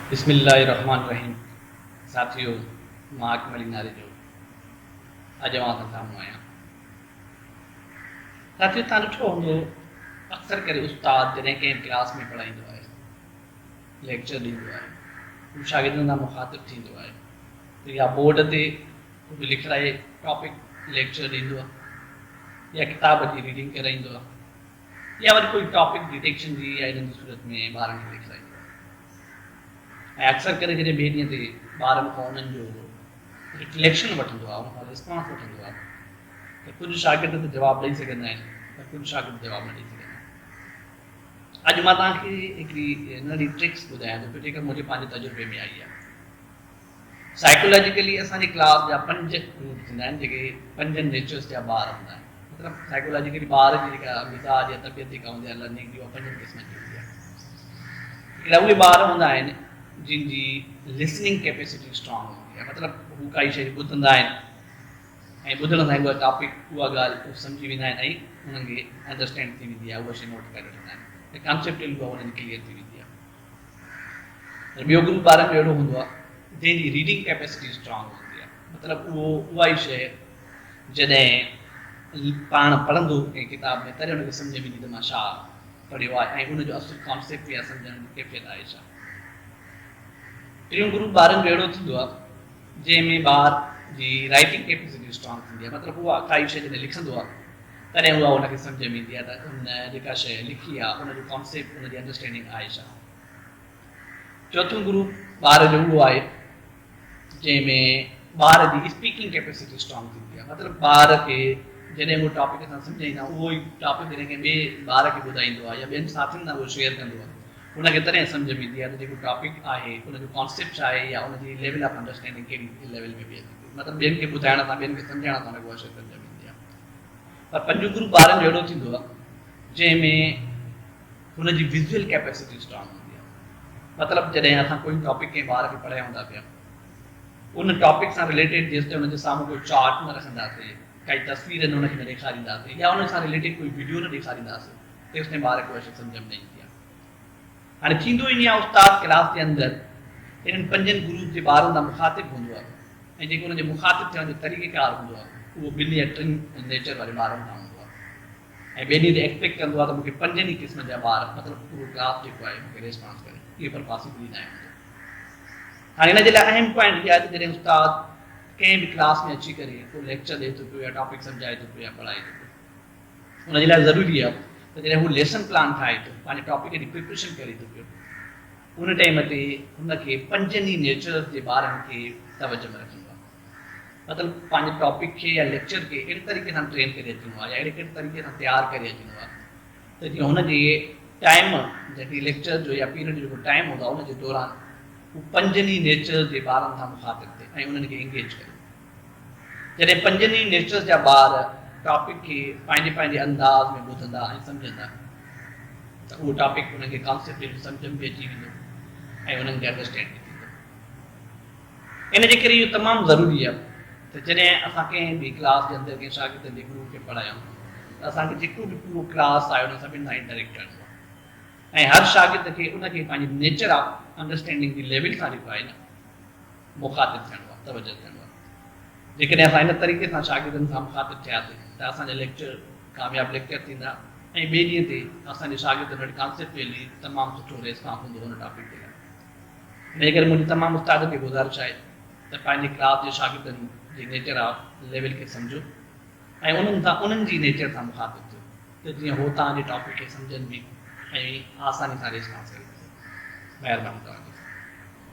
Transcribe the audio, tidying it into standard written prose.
बिस्मिल्लाहिर्रहमानिर्रहीम। साथियों, मां अकमल नारे जो अॼु मां तव्हां साम्हूं आहियां। साथियों, तव्हां ॾिठो हूंदो अक्सर करे उस्ताद जॾहिं कंहिं क्लास में पढ़ाईंदो आहे, लेक्चर ॾींदो आहे, हू शागिर्दनि सां मुखातिब थींदो आहे त या बोर्ड ते कुझु लिखाए टॉपिक लेक्चर ॾींदो आहे या किताब जी रीडिंग कराईंदो आहे या वरी कोई टॉपिक डिटेक्शन जी या इन्हनि जी सूरत में ॿारनि खे लिखाईंदो आहे। ऐं अक्सर करे जॾहिं ॿिए ॾींहं ते ॿारनि खां उन्हनि जो रिफ्लेक्शन वठंदो आहे, उन खां रिस्पॉन्स वठंदो आहे त कुझु शागिर्द त जवाबु ॾेई सघंदा आहिनि त कुझु शागिर्द जवाबु न ॾेई सघंदा आहिनि। अॼु मां तव्हांखे हिकिड़ी नंढी ट्रिक्स ॿुधायां थो पियो जेका मुंहिंजे पंहिंजे तजुर्बे में आई आहे। साइकोलॉजिकली असांजी क्लास जा 5 ग्रुप थींदा आहिनि जेके 5 नेचर्स जा ॿार हूंदा आहिनि। मतिलबु साइकोलॉजिकली ॿार जी जेका मिज़ाज या तबियत जेका हूंदी आहे लर्निंग जी, उहा 5 क़िस्मनि जी हूंदी आहे। हिकिड़ा उहे ॿार हूंदा आहिनि जिन जी लिसनिंग कैपेसिटी स्ट्रॉन्ग हूंदी आहे। मतिलबु हू काई शइ ॿुधंदा आहिनि ऐं ॿुधण सां उहा टॉपिक उहा ॻाल्हि सम्झी वेंदा आहिनि ऐं उन्हनि खे अंडरस्टैंड थी वेंदी आहे, उहा शइ नोट करे वठंदा आहिनि ऐं कॉन्सेप्टली उहा उन्हनि क्लियर थी वेंदी आहे। ॿियो ग्रुप ॿारनि जो अहिड़ो हूंदो आहे जंहिंजी रीडिंग कैपेसिटी स्ट्रॉन्ग हूंदी आहे। मतिलबु उहा ई शइ जॾहिं पाण पढ़ंदो कंहिं किताब में तॾहिं हुनखे सम्झ में ईंदी त मां छा पढ़ियो आहे ऐं उनजो असुलु कॉन्सेप्ट या सम्झण जी कैफ़ियत आहे छा। टियों ग्रुप ॿारनि जो अहिड़ो थींदो आहे जंहिंमें ॿार जी राइटिंग कैपेसिटी स्ट्रॉन्ग थींदी आहे। मतिलबु उहा काई शइ जॾहिं लिखंदो आहे तॾहिं उहा उनखे सम्झ में ईंदी आहे त उन जेका शइ लिखी आहे उनजो कॉन्सेप्ट उनजी अंडरस्टैंडिंग आहे छा। चोथों ग्रुप ॿार जो उहो आहे जंहिंमें ॿार जी स्पीकिंग कैपेसिटी स्ट्रॉन्ग थींदी आहे। मतिलबु ॿार खे जॾहिं उहो टॉपिक असां सम्झाईंदा उहो ई टॉपिक जॾहिं कंहिं ॿिए ॿार खे ॿुधाईंदो आहे या ॿियनि साथियुनि सां उहो शेयर कंदो आहे उनखे तॾहिं सम्झ में ईंदी आहे त जेको टॉपिक आहे उनजो कॉन्सेप्ट छा आहे या उनजी लेवल ऑफ अंडरस्टैंडिंग कहिड़ी लेवल में बीहे थी। मतिलबु ॿियनि खे ॿुधाइण सां ॿियनि खे सम्झाइण सां उनखे उहा शइ सम्झ में ईंदी आहे। पर 5 ग्रुप ॿारनि जो अहिड़ो थींदो आहे जंहिंमें हुनजी विज़ुअल कैपेसिटी स्ट्रॉन्ग हूंदी आहे। मतिलबु जॾहिं असां कोई टॉपिक कंहिं ॿार खे पढ़ायूं था पिया, उन टॉपिक सां रिलेटेड जेसिताईं हुनजे साम्हूं कोई चार्ट न रखंदासीं, काई तस्वीर न हुनखे न ॾेखारींदासीं या उन सां रिलेटेड कोई वीडियो न ॾेखारींदासीं तेसिताईं ॿार खे उहा शइ सम्झ में न ईंदी आहे। हाणे थींदो ईअं आहे उस्ताद क्लास जे अंदरि इन्हनि 5 ग्रुप जे ॿारनि सां मुखातिब हूंदो आहे ऐं जेको हुनजे मुखातिब थियण जो तरीक़ेकार हूंदो आहे उहो 2 या 3 नेचर वारे ॿारनि सां हूंदो आहे ऐं ॿिए ॾींहं ते एक्सपेक्ट कंदो आहे त मूंखे 5 ई क़िस्म जा ॿार मतिलबु पूरो क्लास जेको आहे मूंखे रिस्पॉन्स करे, इहे पर पॉसिबल न आहे। हाणे हिन जे लाइ अहम पॉइंट इहा आहे त जॾहिं उस्ताद कंहिं बि क्लास में अची करे को लेक्चर ॾिए थो पियो या टॉपिक सम्झाए थो पियो या पढ़ाए थो पियो, हुनजे लाइ ज़रूरी आहे त जॾहिं हू लेसन प्लान ठाहे थो, पंहिंजे टॉपिक जी प्रिपरेशन करे थो पियो, उन टाइम ते हुनखे 5 ई नेचर्स जे ॿारनि खे तवजो में रखंदो आहे। मतिलबु पंहिंजे टॉपिक खे या लेक्चर खे अहिड़े तरीक़े सां ट्रेन करे अचिणो आहे या अहिड़े तरीक़े सां तयारु करे अचिणो आहे त जीअं हुनजे टाइम जेकी लेक्चर जो या पीरियड जो जेको टाइम हूंदो आहे उनजे दौरान हू 5 ई नेचर्स जे ॿारनि सां मुखातिब थिए ऐं उन्हनि खे एंगेज करे। जॾहिं 5 ई नेचर्स जा ॿार टॉपिक खे पंहिंजे अंदाज़ में ॿुधंदा ऐं सम्झंदा त उहो टॉपिक उनखे कॉन्सेप्ट सम्झ में अची वेंदो ऐं उन्हनि खे अंडरस्टैंड थी वेंदो। इन जे करे इहो तमामु ज़रूरी आहे त जॾहिं असां कंहिं बि क्लास जे अंदरि कंहिं शागिर्दनि जे ग्रुप खे पढ़ायूं त असांखे जेको बि पूरो क्लास आहे उन सभिनि सां इंटरेक्ट करिणो आहे ऐं हर शागिर्द खे उनखे पंहिंजी नेचर ऑफ अंडरस्टैंडिंग जी लेवल सां जेको आहे न मुखातिब थियणो आहे, तवजो थियणो आहे। जेकॾहिं असां इन तरीक़े सां शागिर्दनि सां मुखातिब थियासीं त असांजा लेक्चर कामयाबु लेक्चर थींदा ऐं ॿिए ॾींहं ते असांजे शागिर्दनि वटि कॉन्सेप्चुअली तमामु सुठो रिस्पॉन्स हूंदो हुन टॉपिक ते। इन करे मुंहिंजी तमामु उस्ताद खे गुज़ारिश आहे त पंहिंजे क्लास जे शागिर्दनि जी नेचर ऑफ लेवल खे सम्झो ऐं उन्हनि जी नेचर सां मुखातिब थियो त जीअं हो तव्हांजे टॉपिक खे सम्झनि बि ऐं आसानी सां रिस्पॉन्स करे। महिरबानी तव्हांजी।